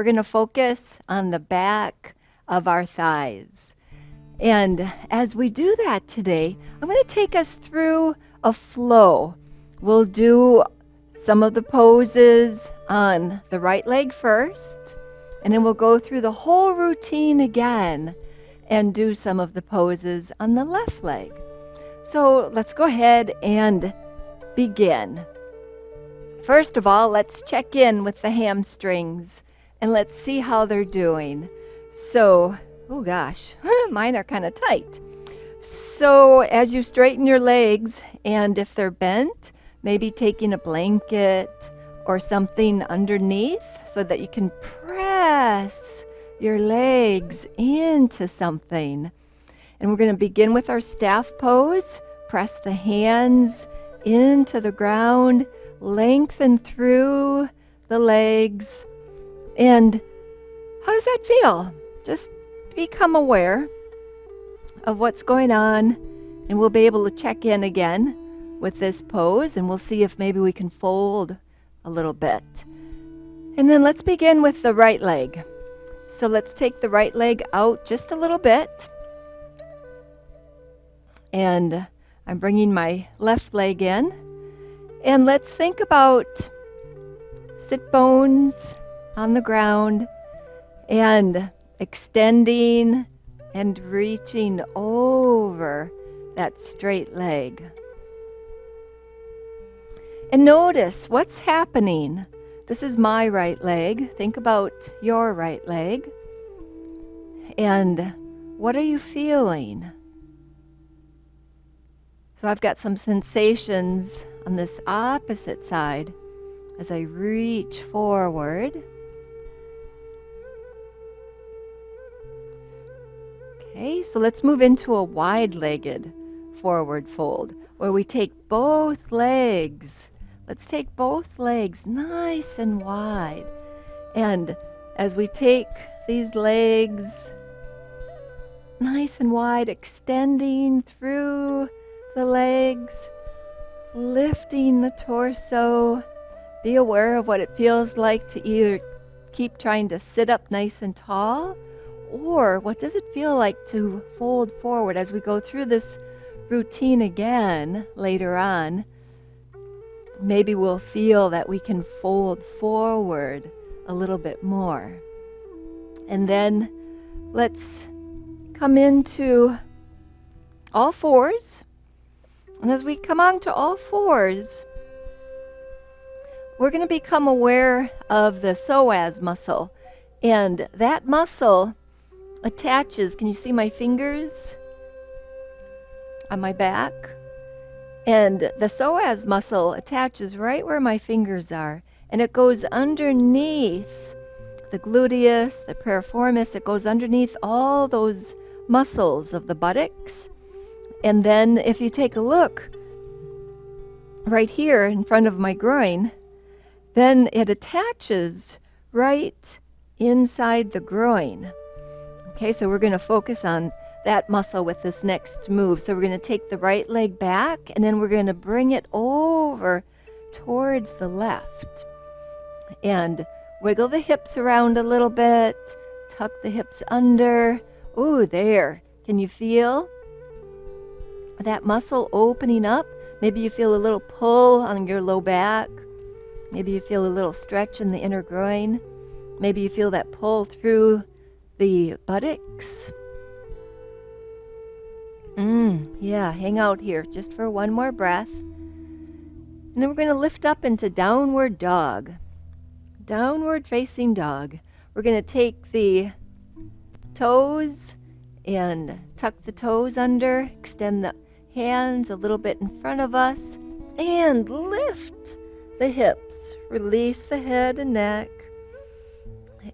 we're going to focus on the back of our thighs. And as we do that today, I'm going to take us through a flow. We'll do some of the poses on the right leg first, and then we'll go through the whole routine again and do some of the poses on the left leg. So let's go ahead and begin. First of all, let's check in with the hamstrings and let's see how they're doing. So, oh gosh, mine are kind of tight. So as you straighten your legs, and if they're bent, maybe taking a blanket or something underneath so that you can press your legs into something. And we're going to begin with our staff pose. Press the hands into the ground, lengthen through the legs. And how does that feel? Just become aware of what's going on, and we'll be able to check in again with this pose, and we'll see if maybe we can fold a little bit. And then let's begin with the right leg. So let's take the right leg out just a little bit. And I'm bringing my left leg in. And let's think about sit bones on the ground and extending and reaching over that straight leg. And notice what's happening. This is my right leg. Think about your right leg. And what are you feeling? So I've got some sensations on this opposite side as I reach forward. Okay, so let's move into a wide-legged forward fold where we take both legs. Let's take both legs nice and wide. And as we take these legs nice and wide, extending through the legs, lifting the torso, be aware of what it feels like to either keep trying to sit up nice and tall, or what does it feel like to fold forward as we go through this routine again later on. Maybe we'll feel that we can fold forward a little bit more. And then let's come into all fours. And as we come on to all fours, we're going to become aware of the psoas muscle. And that muscle attaches, can you see my fingers on my back? And the psoas muscle attaches right where my fingers are, and it goes underneath the gluteus, the piriformis. It goes underneath all those muscles of the buttocks. And then if you take a look right here in front of my groin, then it attaches right inside the groin. Okay, so we're going to focus on that muscle with this next move. So we're going to take the right leg back, and then we're going to bring it over towards the left. And wiggle the hips around a little bit. Tuck the hips under. Ooh, there. Can you feel that muscle opening up? Maybe you feel a little pull on your low back. Maybe you feel a little stretch in the inner groin. Maybe you feel that pull through the buttocks. Yeah, hang out here just for one more breath. And then we're going to lift up into downward dog. Downward facing dog. We're going to take the toes and tuck the toes under, extend the hands a little bit in front of us, and lift the hips. Release the head and neck.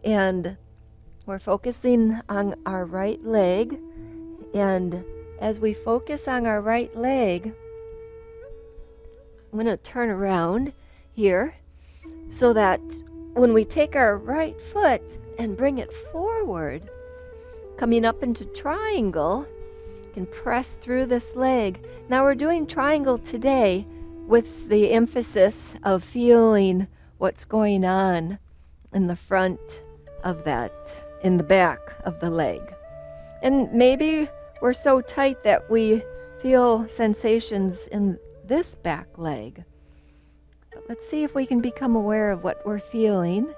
And we're focusing on our right leg. And as we focus on our right leg, I'm going to turn around here so that when we take our right foot and bring it forward, coming up into triangle, you can press through this leg. Now we're doing triangle today with the emphasis of feeling what's going on in the front of that in the back of the leg. And maybe we're so tight that we feel sensations in this back leg. But let's see if we can become aware of what we're feeling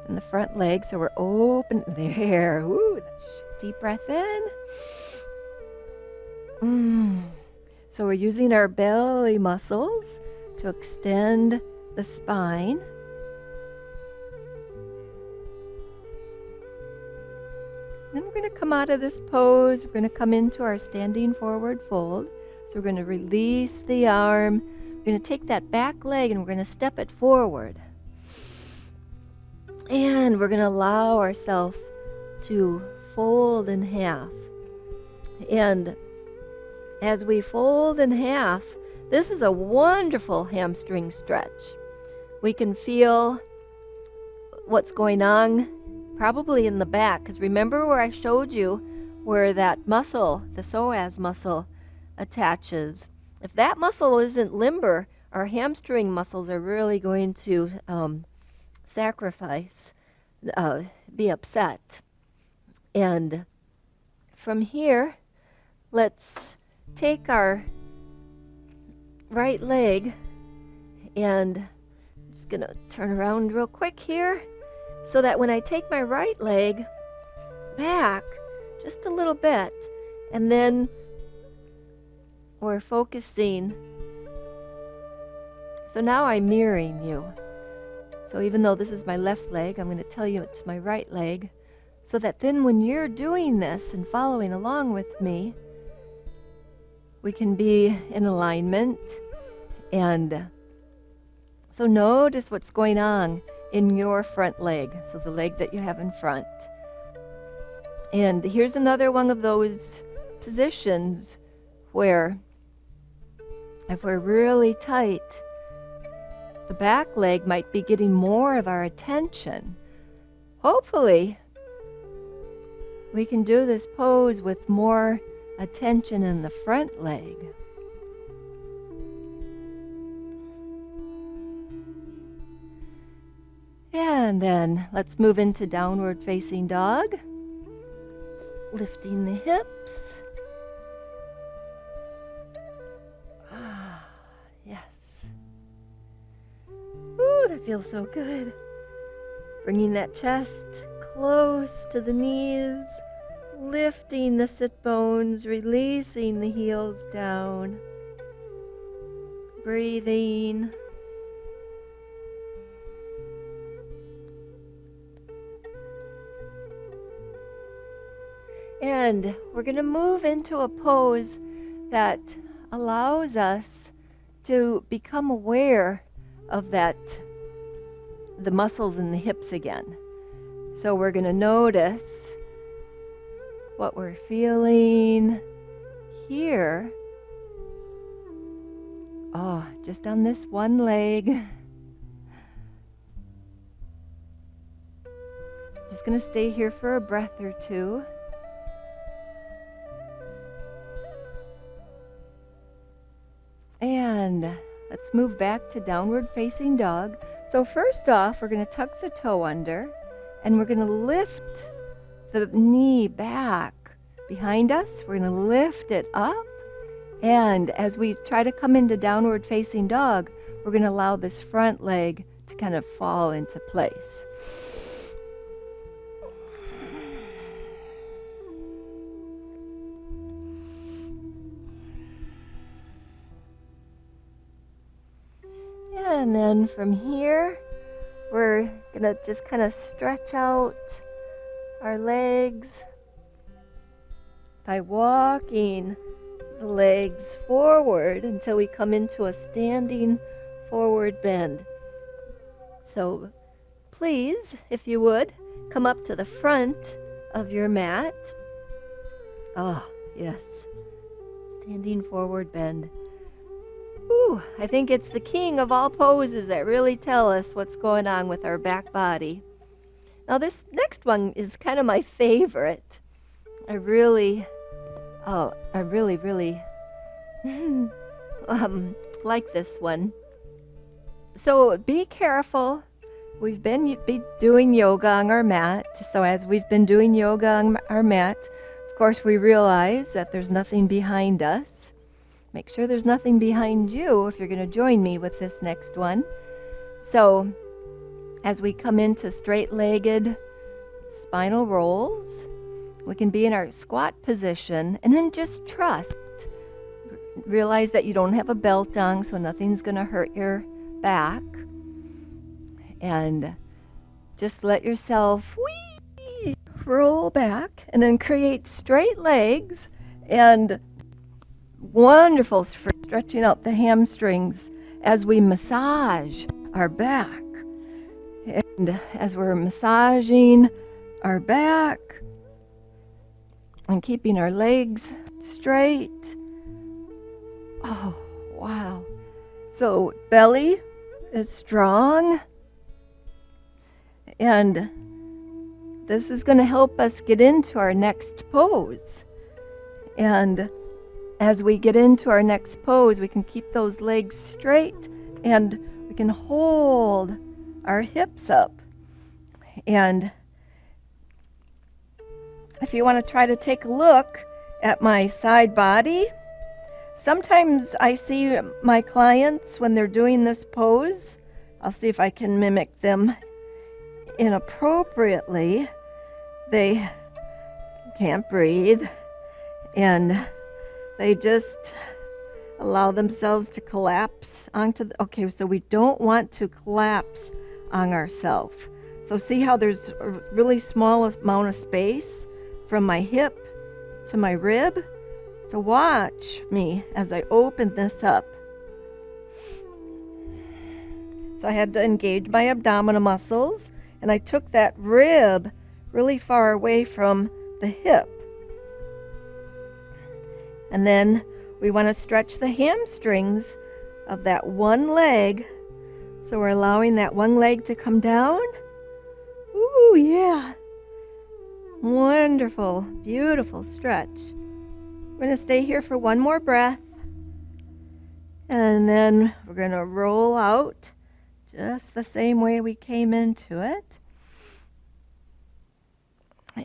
in the front leg. So we're open there. Ooh, deep breath in. So we're using our belly muscles to extend the spine. Then we're going to come out of this pose. We're going to come into our standing forward fold. So we're going to release the arm. We're going to take that back leg and we're going to step it forward. And we're going to allow ourselves to fold in half. And as we fold in half, this is a wonderful hamstring stretch. We can feel what's going on probably in the back, because remember where I showed you where that muscle, the psoas muscle, attaches. If that muscle isn't limber, our hamstring muscles are really going to sacrifice, be upset. And from here, let's take our right leg, and I'm just going to turn around real quick here, so that when I take my right leg back just a little bit, and then we're focusing. So now I'm mirroring you. So even though this is my left leg, I'm going to tell you it's my right leg, so that then when you're doing this and following along with me, we can be in alignment. And so notice what's going on in your front leg, so the leg that you have in front. And here's another one of those positions where if we're really tight, the back leg might be getting more of our attention. Hopefully, we can do this pose with more attention in the front leg. And then let's move into downward facing dog. Lifting the hips. Yes. Ooh, that feels so good. Bringing that chest close to the knees. Lifting the sit bones, releasing the heels down. Breathing. And we're going to move into a pose that allows us to become aware of the muscles in the hips again. So we're going to notice what we're feeling here. Oh, just on this one leg. Just going to stay here for a breath or two. And let's move back to downward facing dog. So first off, we're going to tuck the toe under, and we're going to lift the knee back behind us. We're going to lift it up. And as we try to come into downward facing dog, we're going to allow this front leg to kind of fall into place. And then from here, we're going to just kind of stretch out our legs by walking the legs forward until we come into a standing forward bend. So please, if you would, come up to the front of your mat. Oh, yes. Standing forward bend. Ooh, I think it's the king of all poses that really tell us what's going on with our back body. Now this next one is kind of my favorite. I really like this one. So be careful we've been doing yoga on our mat. So as we've been doing yoga on our mat, of course, we realize that there's nothing behind us. Make sure there's nothing behind you if you're going to join me with this next one. So as we come into straight-legged spinal rolls, we can be in our squat position and then just trust. Realize that you don't have a belt on, so nothing's going to hurt your back. And just let yourself roll back and then create straight legs and wonderful for stretching out the hamstrings as we massage our back. And as we're massaging our back and keeping our legs straight. Oh, wow. So belly is strong. And this is going to help us get into our next pose. And as we get into our next pose, we can keep those legs straight and we can hold our hips up. And if you want to try to take a look at my side body, sometimes I see my clients when they're doing this pose, I'll see if I can mimic them inappropriately. They can't breathe and they just allow themselves to collapse onto okay, so we don't want to collapse on ourselves. So see how there's a really small amount of space from my hip to my rib? So watch me as I open this up. So I had to engage my abdominal muscles, and I took that rib really far away from the hip. And then we want to stretch the hamstrings of that one leg. So we're allowing that one leg to come down. Ooh, yeah. Wonderful, beautiful stretch. We're going to stay here for one more breath. And then we're going to roll out just the same way we came into it.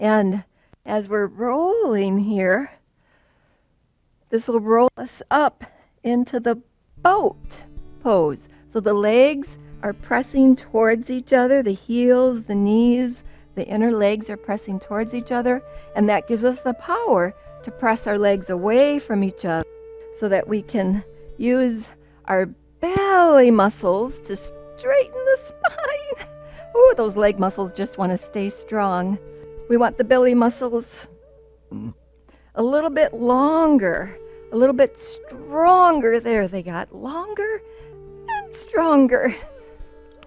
And as we're rolling here, this will roll us up into the boat pose. So the legs are pressing towards each other, the heels, the knees, the inner legs are pressing towards each other, and that gives us the power to press our legs away from each other so that we can use our belly muscles to straighten the spine. Ooh, those leg muscles just want to stay strong. We want the belly muscles a little bit longer, a little bit stronger. There, they got longer and stronger.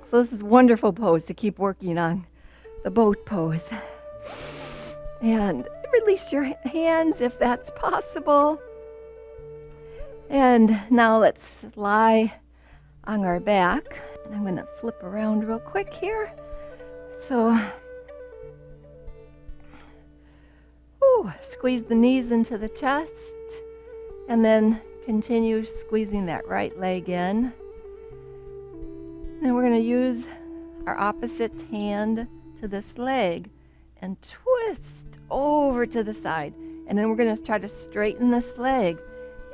So this is a wonderful pose to keep working on, the boat pose. And release your hands if that's possible. And now let's lie on our back. And I'm going to flip around real quick here. So, squeeze the knees into the chest. And then continue squeezing that right leg in. And we're going to use our opposite hand to this leg and twist over to the side. And then we're going to try to straighten this leg.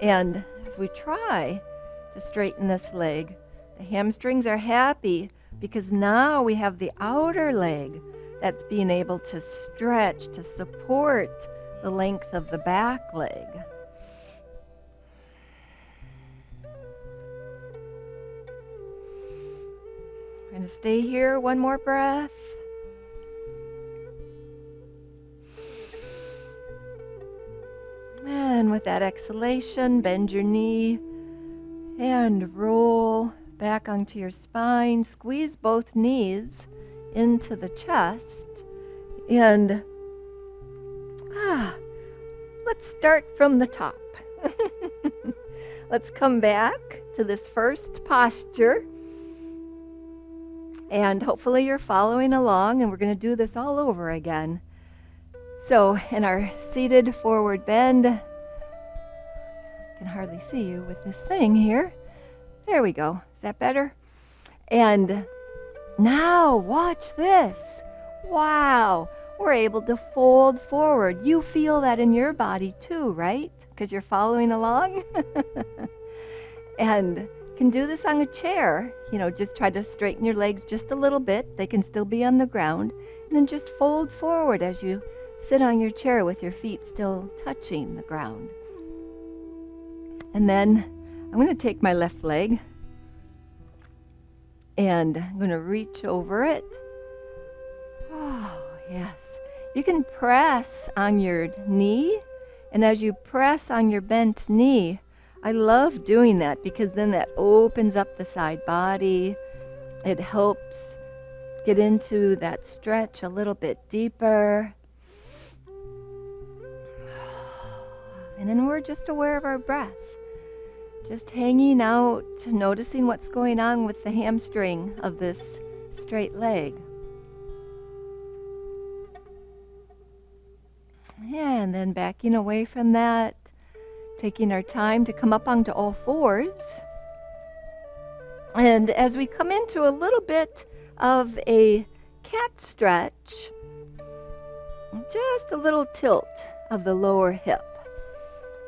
And as we try to straighten this leg, the hamstrings are happy because now we have the outer leg that's being able to stretch to support the length of the back leg. We're going to stay here one more breath. And with that exhalation, bend your knee and roll back onto your spine. Squeeze both knees into the chest. And let's start from the top. Let's come back to this first posture. And hopefully you're following along, and we're going to do this all over again. So in our seated forward bend, I can hardly see you with this thing here. There we go. Is that better? And Now, watch this. Wow, we're able to fold forward. You feel that in your body too, right? Because you're following along. And can do this on a chair. Just try to straighten your legs just a little bit. They can still be on the ground. And then just fold forward as you sit on your chair with your feet still touching the ground. And then I'm going to take my left leg and I'm going to reach over it. Oh, yes. You can press on your knee, and as you press on your bent knee, I love doing that because then that opens up the side body. It helps get into that stretch a little bit deeper. And then we're just aware of our breath. Just hanging out, noticing what's going on with the hamstring of this straight leg. And then backing away from that, taking our time to come up onto all fours. And as we come into a little bit of a cat stretch, just a little tilt of the lower hip.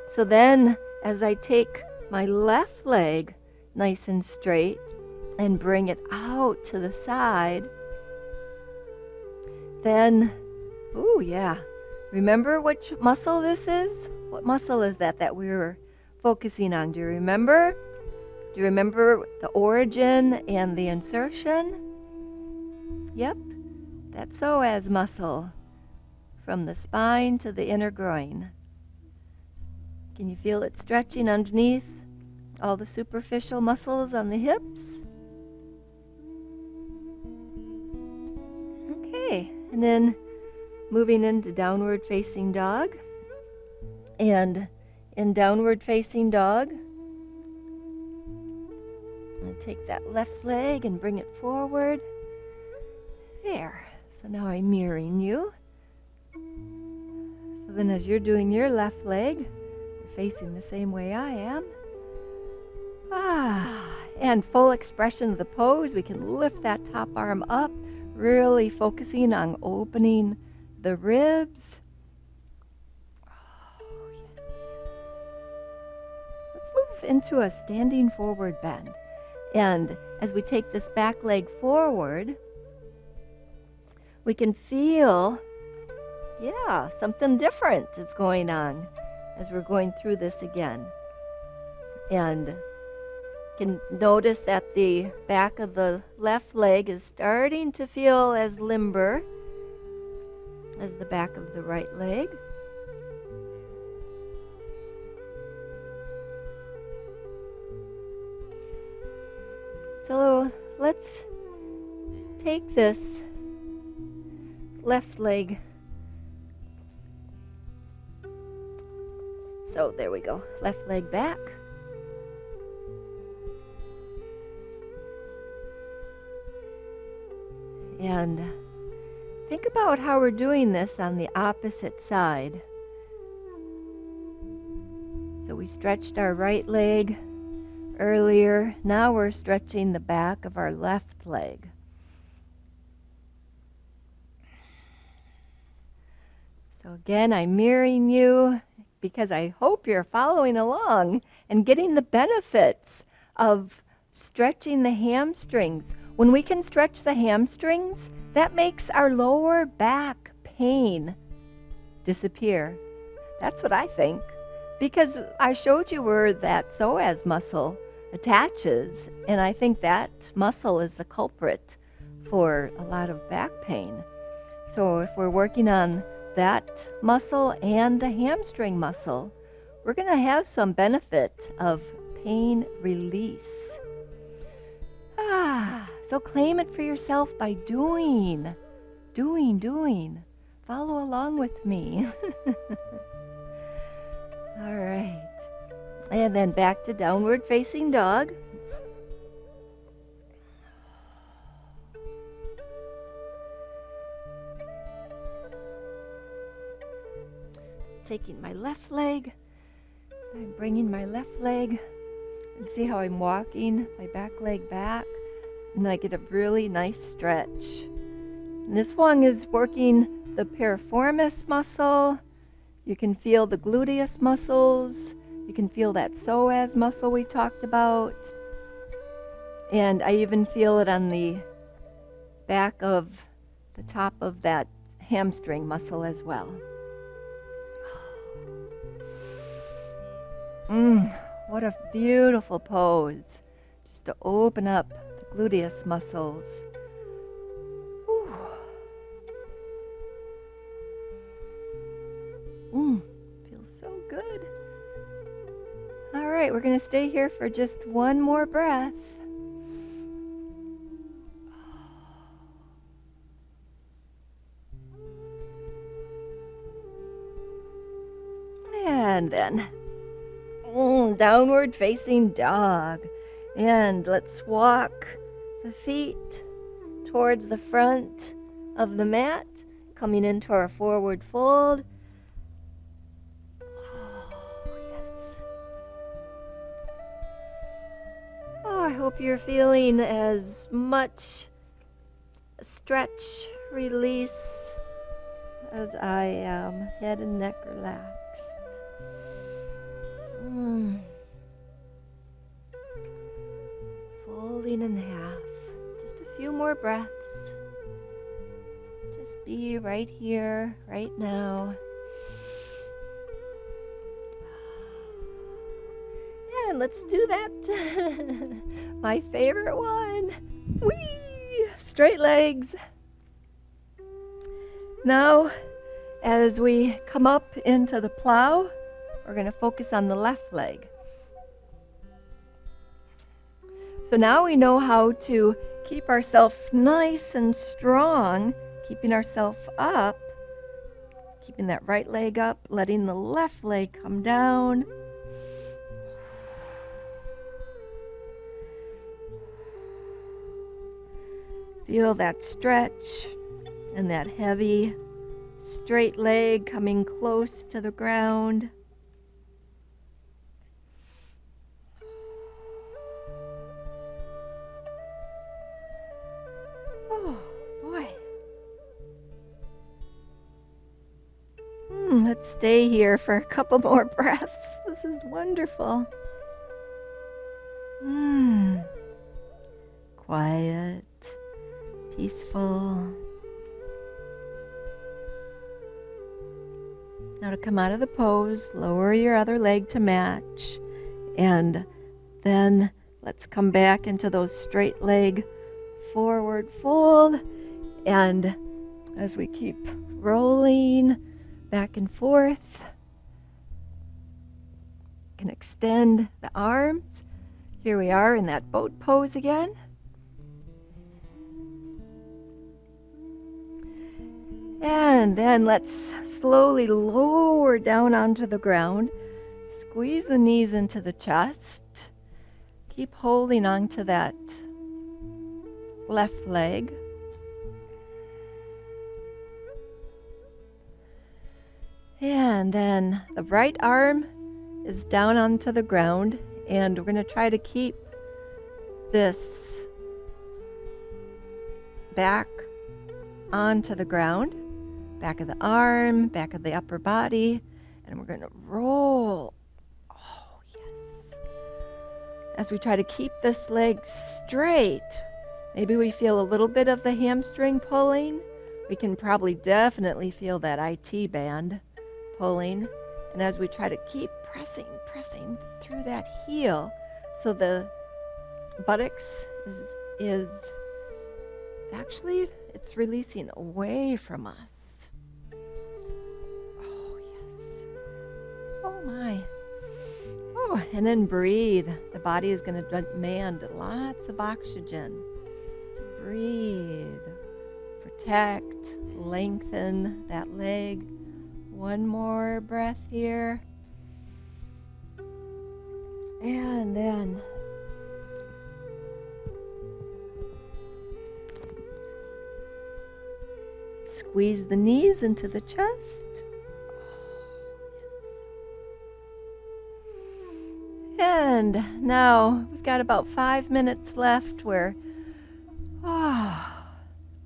So then as I take my left leg nice and straight and bring it out to the side, then, ooh, yeah. Remember which muscle this is? What muscle is that we were focusing on? Do you remember? Do you remember the origin and the insertion? Yep, that's psoas muscle from the spine to the inner groin. Can you feel it stretching underneath all the superficial muscles on the hips? Okay, and then moving into downward facing dog. And in downward facing dog, I'm going to take that left leg and bring it forward. There. So now I'm mirroring you. So then as you're doing your left leg, you're facing the same way I am. And full expression of the pose. We can lift that top arm up, really focusing on opening the ribs. Oh, yes. Let's move into a standing forward bend. And as we take this back leg forward, we can feel, something different is going on as we're going through this again. And can notice that the back of the left leg is starting to feel as limber as the back of the right leg. So let's take this left leg. So there we go, left leg back. And think about how we're doing this on the opposite side. So we stretched our right leg earlier. Now we're stretching the back of our left leg. So again, I'm mirroring you because I hope you're following along and getting the benefits of stretching the hamstrings. When we can stretch the hamstrings, that makes our lower back pain disappear. That's what I think. Because I showed you where that psoas muscle attaches, and I think that muscle is the culprit for a lot of back pain. So if we're working on that muscle and the hamstring muscle, we're going to have some benefit of pain release. So claim it for yourself by doing. Follow along with me. All right. And then back to downward facing dog. Taking my left leg, I'm bringing my left leg, and see how I'm walking my back leg back, And I get a really nice stretch. And this one is working the piriformis muscle. You can feel the gluteus muscles. You can feel that psoas muscle we talked about. And I even feel it on the back of the top of that hamstring muscle as well. What a beautiful pose. Just to open up the gluteus muscles. Feels so good. All right, we're going to stay here for just one more breath. And then downward facing dog. And let's walk the feet towards the front of the mat, coming into our forward fold. I hope you're feeling as much stretch, release as I am. Head and neck relaxed. Folding in half. Just a few more breaths. Just be right here, right now. And let's do that. My favorite one. Whee! Straight legs. Now, as we come up into the plow, we're going to focus on the left leg. So now we know how to keep ourselves nice and strong, keeping ourselves up, keeping that right leg up, letting the left leg come down. Feel that stretch and that heavy, straight leg coming close to the ground. Oh, boy. Let's stay here for a couple more breaths. This is wonderful. Quiet. Peaceful. Now to come out of the pose, lower your other leg to match. And then let's come back into those straight leg forward fold. And as we keep rolling back and forth, you can extend the arms. Here we are in that boat pose again. And then let's slowly lower down onto the ground. Squeeze the knees into the chest. Keep holding on to that left leg. And then the right arm is down onto the ground. And we're going to try to keep this back onto the ground. Back of the arm, back of the upper body, and we're going to roll. Oh, yes. As we try to keep this leg straight, maybe we feel a little bit of the hamstring pulling. We can probably definitely feel that IT band pulling. And as we try to keep pressing through that heel, so the buttocks is actually, it's releasing away from us. Oh my. Oh, and then breathe. The body is going to demand lots of oxygen. To breathe. Protect. Lengthen that leg. One more breath here. And then squeeze the knees into the chest. And now we've got about 5 minutes left where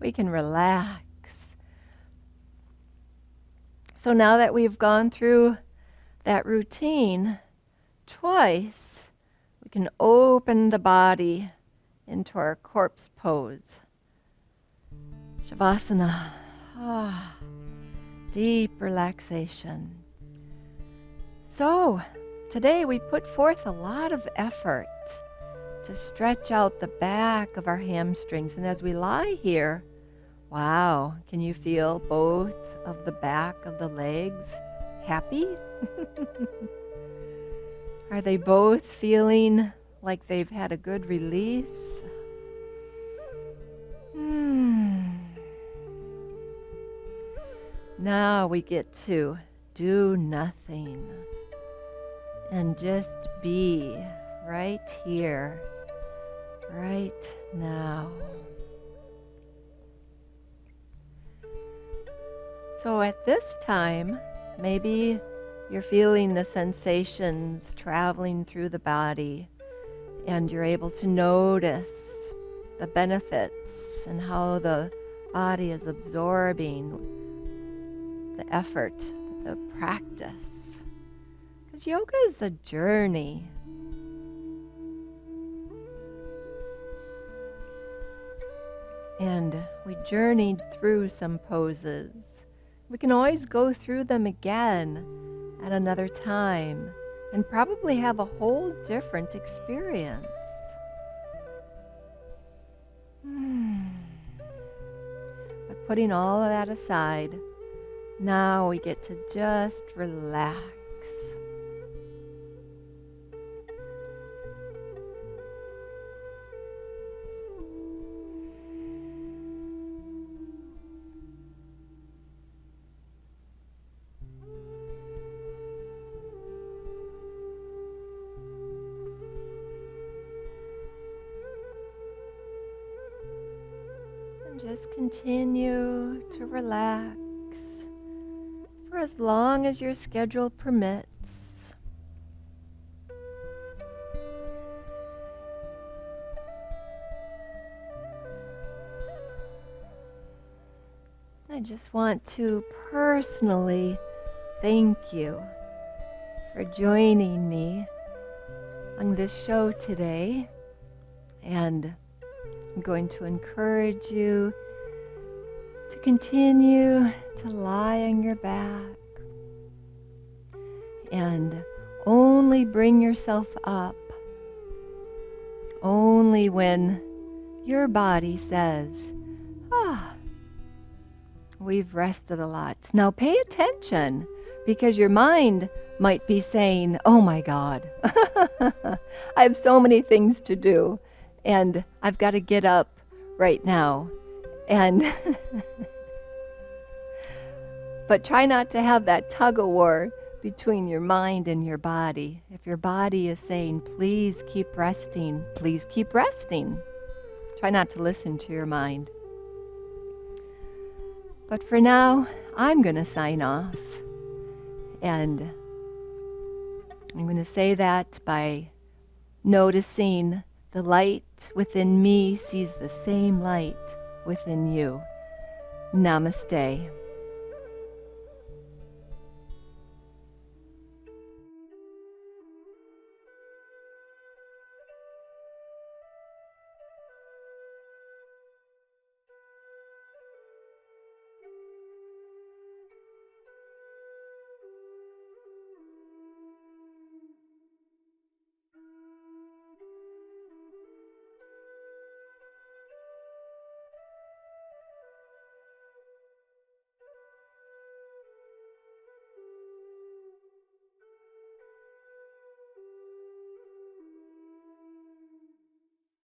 we can relax. So now that we've gone through that routine twice, we can open the body into our corpse pose. Shavasana. Deep relaxation. So, today we put forth a lot of effort to stretch out the back of our hamstrings. And as we lie here, wow, can you feel both of the back of the legs happy? Are they both feeling like they've had a good release? Now we get to do nothing and just be right here, right now. So at this time, maybe you're feeling the sensations traveling through the body, and you're able to notice the benefits and how the body is absorbing the effort, the practice. Because yoga is a journey. And we journeyed through some poses. We can always go through them again at another time and probably have a whole different experience. But putting all of that aside, now we get to just relax. And just continue to relax for as long as your schedule permits. I just want to personally thank you for joining me on this show today, and I'm going to encourage you to continue to lie on your back and only bring yourself up only when your body says, we've rested a lot. Now pay attention, because your mind might be saying, oh my God, I have so many things to do and I've got to get up right now. And but try not to have that tug of war between your mind and your body. If your body is saying, please keep resting, please keep resting. Try not to listen to your mind. But for now, I'm going to sign off. And I'm going to say that by noticing the light within me sees the same light within you. Namaste.